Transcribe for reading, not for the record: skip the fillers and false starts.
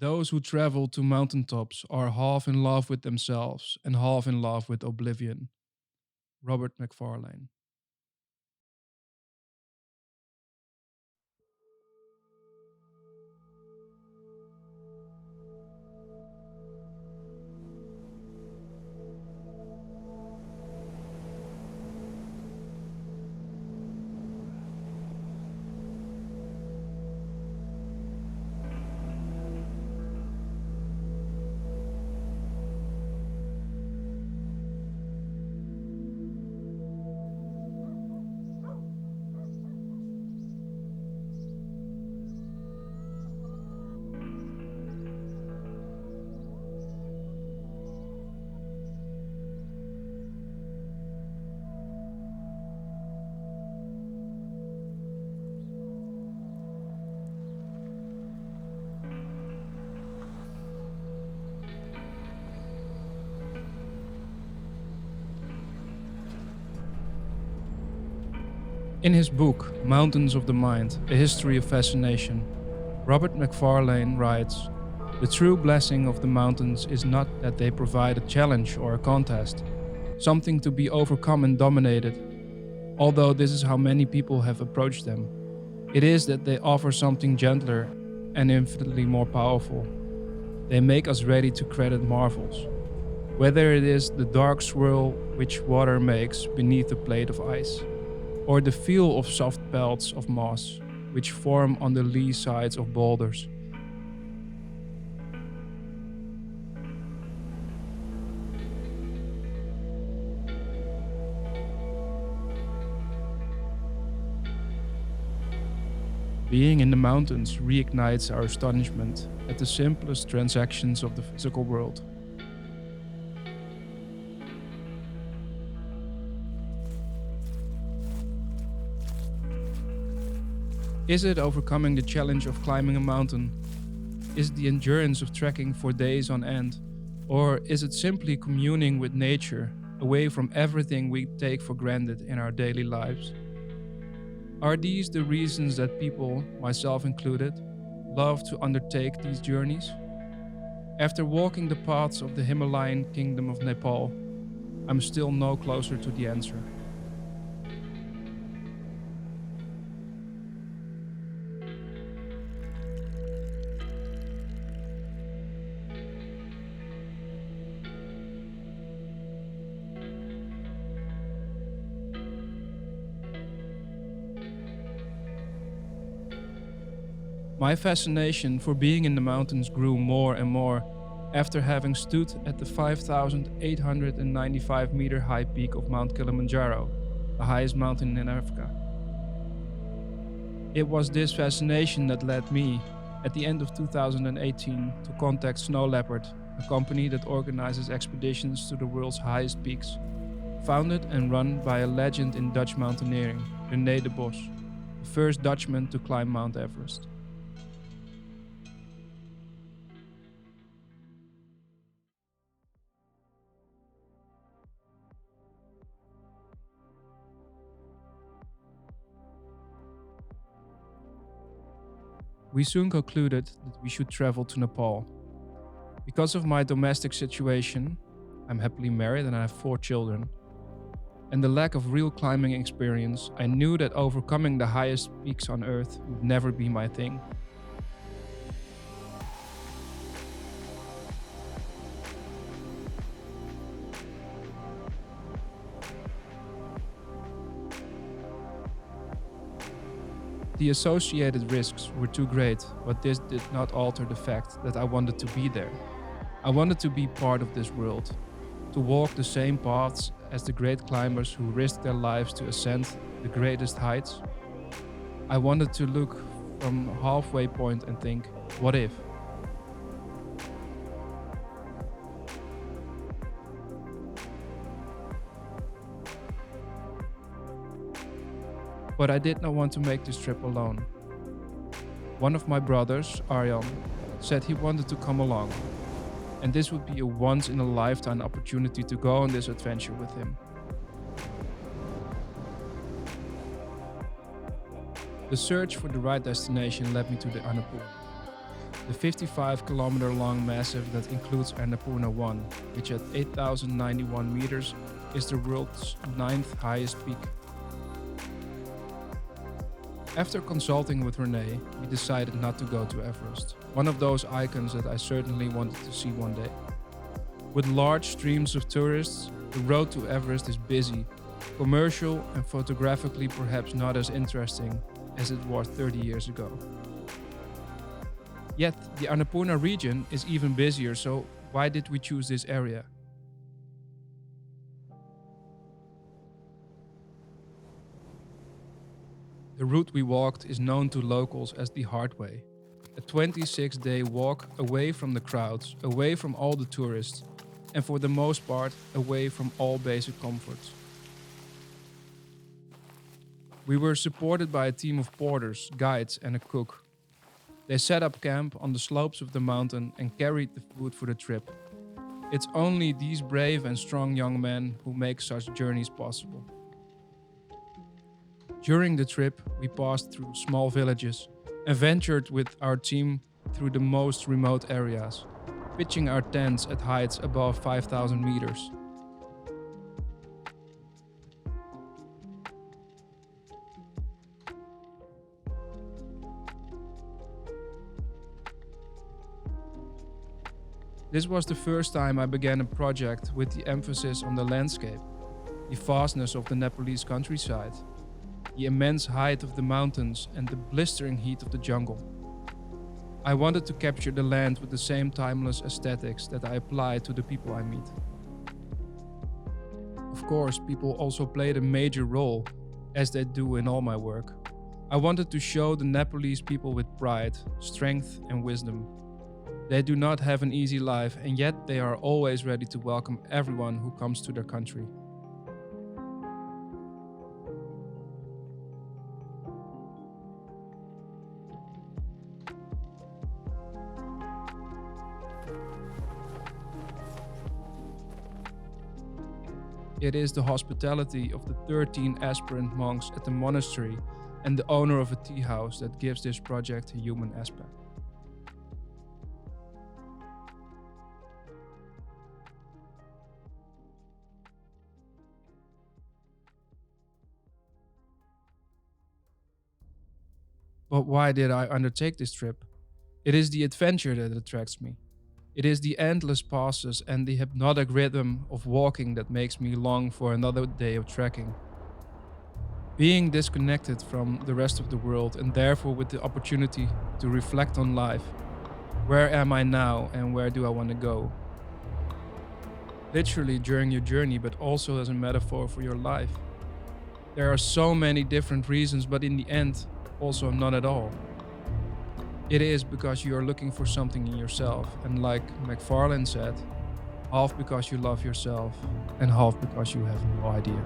Those who travel to mountaintops are half in love with themselves and half in love with oblivion. Robert Macfarlane. In his book, Mountains of the Mind, A History of Fascination, Robert Macfarlane writes, "The true blessing of the mountains is not that they provide a challenge or a contest, something to be overcome and dominated, although this is how many people have approached them. It is that they offer something gentler and infinitely more powerful. They make us ready to credit marvels, whether it is the dark swirl which water makes beneath a plate of ice, or the feel of soft belts of moss which form on the lee sides of boulders. Being in the mountains reignites our astonishment at the simplest transactions of the physical world. Is it overcoming the challenge of climbing a mountain? Is it the endurance of trekking for days on end? Or is it simply communing with nature, away from everything we take for granted in our daily lives? Are these the reasons that people, myself included, love to undertake these journeys? After walking the paths of the Himalayan kingdom of Nepal, I'm still no closer to the answer. My fascination for being in the mountains grew more and more after having stood at the 5,895-meter high peak of Mount Kilimanjaro, the highest mountain in Africa. It was this fascination that led me, at the end of 2018, to contact Snow Leopard, a company that organizes expeditions to the world's highest peaks, founded and run by a legend in Dutch mountaineering, René de Bos, the first Dutchman to climb Mount Everest. We soon concluded that we should travel to Nepal. Because of my domestic situation, I'm happily married and I have 4 children, and the lack of real climbing experience, I knew that overcoming the highest peaks on earth would never be my thing. The associated risks were too great, but this did not alter the fact that I wanted to be there. I wanted to be part of this world, to walk the same paths as the great climbers who risked their lives to ascend the greatest heights. I wanted to look from halfway point and think, what if? But I did not want to make this trip alone. One of my brothers, Arjan, said he wanted to come along, and this would be a once in a lifetime opportunity to go on this adventure with him. The search for the right destination led me to the Annapurna. The 55-kilometer long massif that includes Annapurna 1, which at 8,091 meters is the world's ninth highest peak. After consulting with Renee, we decided not to go to Everest, one of those icons that I certainly wanted to see one day. With large streams of tourists, the road to Everest is busy, commercial, and photographically perhaps not as interesting as it was 30 years ago. Yet, the Annapurna region is even busier, so why did we choose this area? The route we walked is known to locals as the hardway, a 26-day walk away from the crowds, away from all the tourists, and for the most part, away from all basic comforts. We were supported by a team of porters, guides, and a cook. They set up camp on the slopes of the mountain and carried the food for the trip. It's only these brave and strong young men who make such journeys possible. During the trip, we passed through small villages and ventured with our team through the most remote areas, pitching our tents at heights above 5,000 meters. This was the first time I began a project with the emphasis on the landscape, the vastness of the Nepalese countryside, the immense height of the mountains, and the blistering heat of the jungle. I wanted to capture the land with the same timeless aesthetics that I apply to the people I meet. Of course, people also played a major role, as they do in all my work. I wanted to show the Nepalese people with pride, strength, and wisdom. They do not have an easy life, and yet they are always ready to welcome everyone who comes to their country. It is the hospitality of the 13 aspirant monks at the monastery and the owner of a tea house that gives this project a human aspect. But why did I undertake this trip? It is the adventure that attracts me. It is the endless passes and the hypnotic rhythm of walking that makes me long for another day of trekking. Being disconnected from the rest of the world and therefore with the opportunity to reflect on life. Where am I now and where do I want to go? Literally during your journey, but also as a metaphor for your life. There are so many different reasons, but in the end, also none at all. It is because you are looking for something in yourself, and like McFarlane said, half because you love yourself and half because you have no idea.